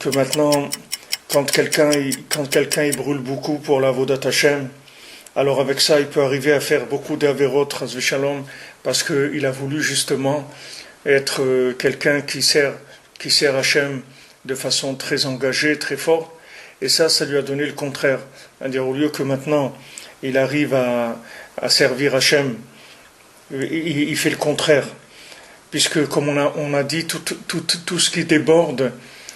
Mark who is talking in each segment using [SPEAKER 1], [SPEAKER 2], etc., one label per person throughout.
[SPEAKER 1] que maintenant, quand quelqu'un il brûle beaucoup pour la Avodat Hashem, alors avec ça, il peut arriver à faire beaucoup d'avérotes, Chas v'Shalom, parce qu'il a voulu justement être quelqu'un qui sert Hachem de façon très engagée, très forte, et ça lui a donné le contraire. C'est-à-dire, au lieu que maintenant, il arrive à servir Hachem, il fait le contraire. Puisque, comme on a dit, tout ce qui déborde,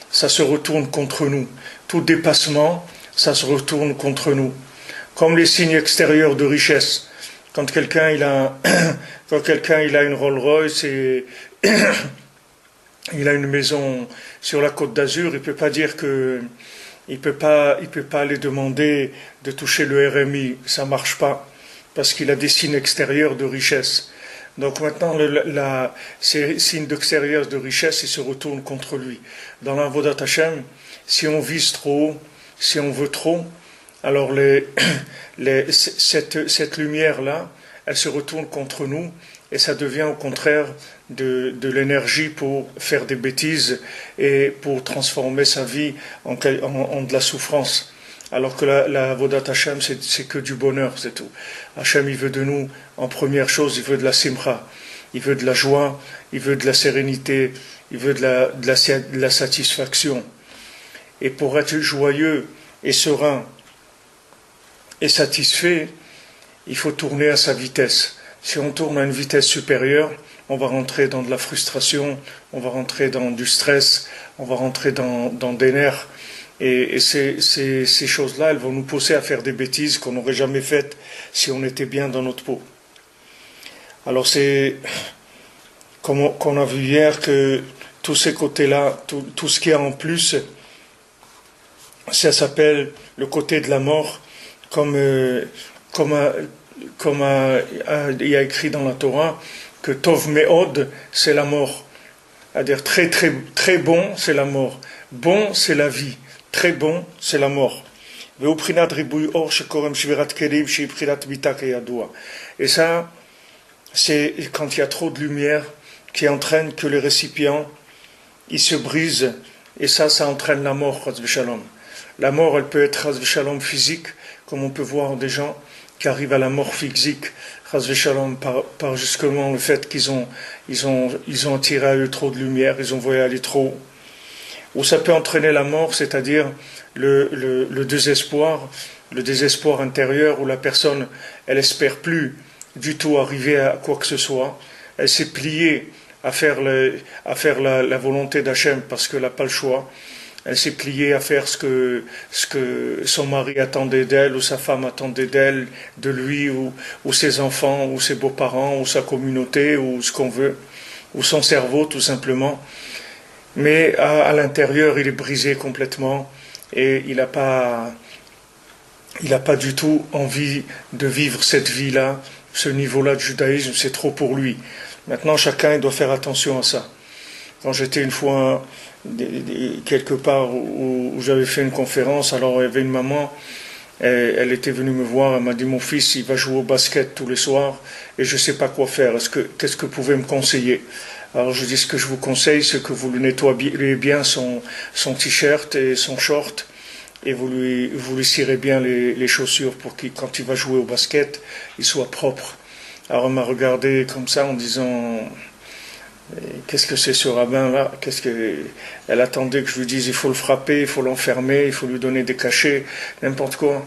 [SPEAKER 1] ça se retourne contre nous. Tout dépassement, ça se retourne contre nous. Comme les signes extérieurs de richesse. Quand quelqu'un il a une Rolls Royce et il a une maison sur la Côte d'Azur, il peut pas dire que il peut pas aller demander de toucher le RMI, ça marche pas parce qu'il a des signes extérieurs de richesse. Donc maintenant, ces signes extérieurs de richesse, ils se retournent contre lui. Dans l'Avodat Hashem, si on vise trop haut, si on veut trop, alors cette lumière-là, elle se retourne contre nous et ça devient au contraire de l'énergie pour faire des bêtises et pour transformer sa vie en de la souffrance. Alors que la Avodat Hashem, c'est que du bonheur, c'est tout. Hashem, il veut de nous, en première chose, il veut de la simcha, il veut de la joie, il veut de la sérénité, il veut de la satisfaction. Et pour être joyeux et serein et satisfait, il faut tourner à sa vitesse. Si on tourne à une vitesse supérieure, on va rentrer dans de la frustration, on va rentrer dans du stress, on va rentrer dans des nerfs. Et ces choses-là, elles vont nous pousser à faire des bêtises qu'on n'aurait jamais faites si on était bien dans notre peau. Alors c'est, comme on a vu hier, que tous ces côtés-là, tout ce qu'il y a en plus, ça s'appelle le côté de la mort, comme il y a écrit dans la Torah, que Tov Me'od, c'est la mort. C'est-à-dire très, très, très bon, c'est la mort. Bon, c'est la vie. Très bon, c'est la mort. Et ça, c'est quand il y a trop de lumière qui entraîne que les récipients, ils se brisent, et ça entraîne la mort, Chas v'Shalom. La mort, elle peut être Chas v'Shalom physique, comme on peut voir des gens qui arrivent à la mort physique, Chas v'Shalom, par justement le fait qu'ils ont attiré à eux trop de lumière, ils ont voulu aller trop haut. Ou ça peut entraîner la mort, c'est-à-dire le désespoir intérieur où la personne, elle espère plus du tout arriver à quoi que ce soit. Elle s'est pliée à faire la volonté d'Hachem parce qu'elle n'a pas le choix. Elle s'est pliée à faire ce que son mari attendait d'elle, ou sa femme attendait d'elle, de lui, ou ses enfants, ou ses beaux-parents, ou sa communauté, ou ce qu'on veut, ou son cerveau tout simplement. Mais à l'intérieur, il est brisé complètement et il n'a pas du tout envie de vivre cette vie-là, ce niveau-là de judaïsme, c'est trop pour lui. Maintenant, chacun il doit faire attention à ça. Quand j'étais une fois quelque part où j'avais fait une conférence, alors il y avait une maman, elle était venue me voir, elle m'a dit, mon fils, il va jouer au basket tous les soirs et je ne sais pas quoi faire, qu'est-ce que vous pouvez me conseiller? Alors je dis, ce que je vous conseille, c'est que vous lui nettoyez bien son t-shirt et son short, et vous lui cirez bien les chaussures pour qu'il, quand il va jouer au basket, il soit propre. Alors elle m'a regardé comme ça en disant, qu'est-ce que c'est ce rabbin-là? Elle attendait que je lui dise, il faut le frapper, il faut l'enfermer, il faut lui donner des cachets, n'importe quoi.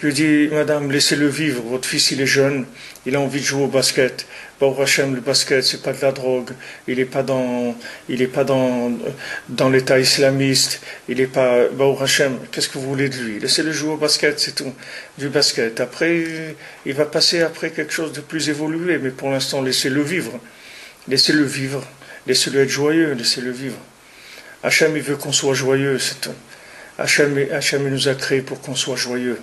[SPEAKER 1] Je lui dis, madame, laissez-le vivre, votre fils il est jeune, il a envie de jouer au basket. Baruch Hashem, le basket, c'est pas de la drogue, il est pas dans l'état islamiste, il est pas, Baruch Hashem, qu'est-ce que vous voulez de lui? Laissez-le jouer au basket, c'est tout. Du basket. Après, il va passer après quelque chose de plus évolué, mais pour l'instant, laissez-le vivre. Laissez-le vivre. Laissez-le être joyeux, laissez-le vivre. Hachem, il veut qu'on soit joyeux, c'est tout. Hachem, il nous a créés pour qu'on soit joyeux.